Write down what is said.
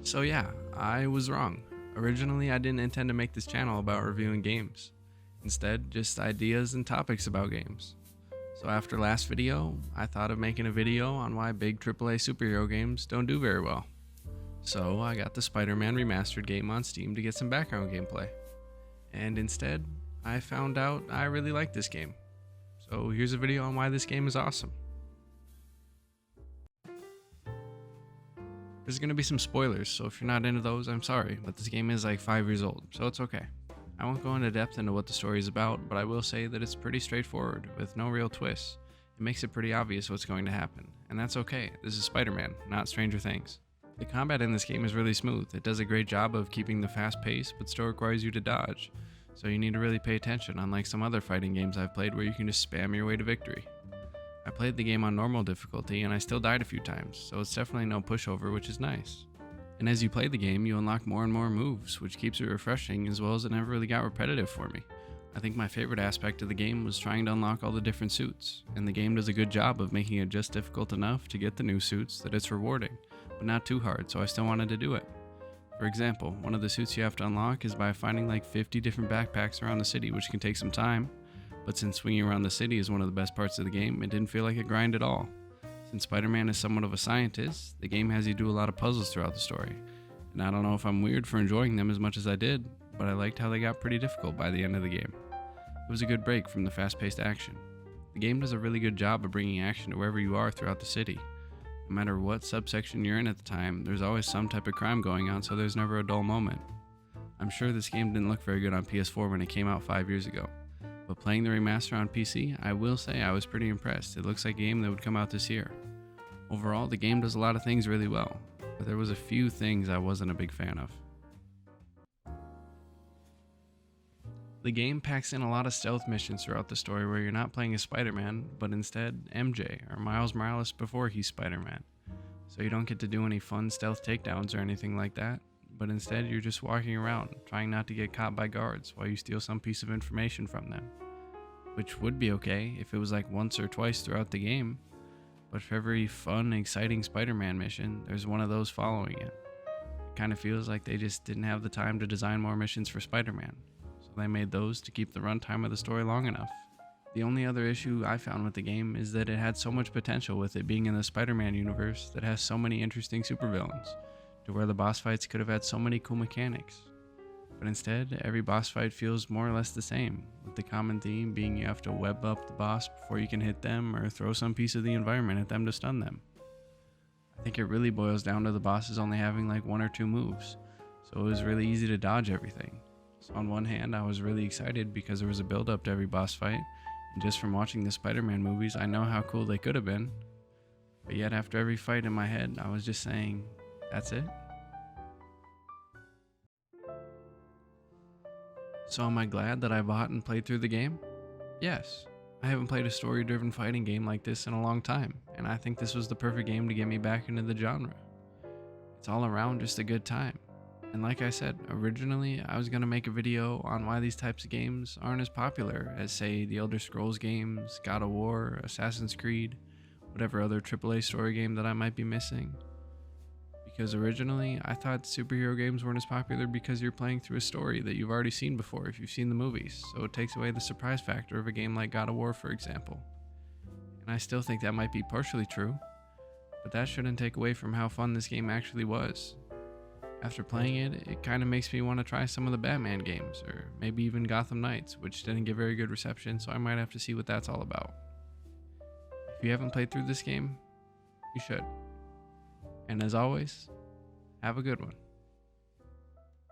So yeah, I was wrong. Originally, I didn't intend to make this channel about reviewing games. Instead, just ideas and topics about games. So after last video, I thought of making a video on why big AAA superhero games don't do very well. So I got the Spider-Man Remastered game on Steam to get some background gameplay. And instead, I found out I really like this game. So here's a video on why this game is awesome. There's gonna be some spoilers, so if you're not into those, I'm sorry, but this game is like 5 years old, so it's okay. I won't go into depth into what the story is about, but I will say that it's pretty straightforward, with no real twists. It makes it pretty obvious what's going to happen, and that's okay. This is Spider-Man, not Stranger Things. The combat in this game is really smooth. It does a great job of keeping the fast pace, but still requires you to dodge, so you need to really pay attention, unlike some other fighting games I've played where you can just spam your way to victory. I played the game on normal difficulty and I still died a few times, so it's definitely no pushover, which is nice. And as you play the game, you unlock more and more moves, which keeps it refreshing, as well as it never really got repetitive for me. I think my favorite aspect of the game was trying to unlock all the different suits, and the game does a good job of making it just difficult enough to get the new suits that it's rewarding, but not too hard, so I still wanted to do it. For example, one of the suits you have to unlock is by finding like 50 different backpacks around the city, which can take some time. But since swinging around the city is one of the best parts of the game, it didn't feel like a grind at all. Since Spider-Man is somewhat of a scientist, the game has you do a lot of puzzles throughout the story. And I don't know if I'm weird for enjoying them as much as I did, but I liked how they got pretty difficult by the end of the game. It was a good break from the fast-paced action. The game does a really good job of bringing action to wherever you are throughout the city. No matter what subsection you're in at the time, there's always some type of crime going on, so there's never a dull moment. I'm sure this game didn't look very good on PS4 when it came out 5 years ago. But playing the remaster on PC, I will say I was pretty impressed. It looks like a game that would come out this year. Overall, the game does a lot of things really well, but there was a few things I wasn't a big fan of. The game packs in a lot of stealth missions throughout the story where you're not playing as Spider-Man, but instead MJ, or Miles Morales before he's Spider-Man. So you don't get to do any fun stealth takedowns or anything like that, but instead you're just walking around, trying not to get caught by guards while you steal some piece of information from them. Which would be okay if it was like once or twice throughout the game, but for every fun, exciting Spider-Man mission, there's one of those following it. It kind of feels like they just didn't have the time to design more missions for Spider-Man, so they made those to keep the runtime of the story long enough. The only other issue I found with the game is that it had so much potential with it being in the Spider-Man universe that has so many interesting supervillains, to where the boss fights could have had so many cool mechanics. But instead, every boss fight feels more or less the same, with the common theme being you have to web up the boss before you can hit them or throw some piece of the environment at them to stun them. I think it really boils down to the bosses only having like 1 or 2 moves, so it was really easy to dodge everything. So on one hand, I was really excited because there was a build up to every boss fight, and just from watching the Spider-Man movies, I know how cool they could have been. But yet after every fight in my head, I was just saying, that's it? So am I glad that I bought and played through the game? Yes. I haven't played a story-driven fighting game like this in a long time, and I think this was the perfect game to get me back into the genre. It's all around just a good time. And like I said, originally I was going to make a video on why these types of games aren't as popular as, say, the Elder Scrolls games, God of War, Assassin's Creed, whatever other AAA story game that I might be missing. Because originally, I thought superhero games weren't as popular because you're playing through a story that you've already seen before if you've seen the movies, so it takes away the surprise factor of a game like God of War, for example. And I still think that might be partially true, but that shouldn't take away from how fun this game actually was. After playing it, it kind of makes me want to try some of the Batman games, or maybe even Gotham Knights, which didn't get very good reception, so I might have to see what that's all about. If you haven't played through this game, you should. And as always, have a good one.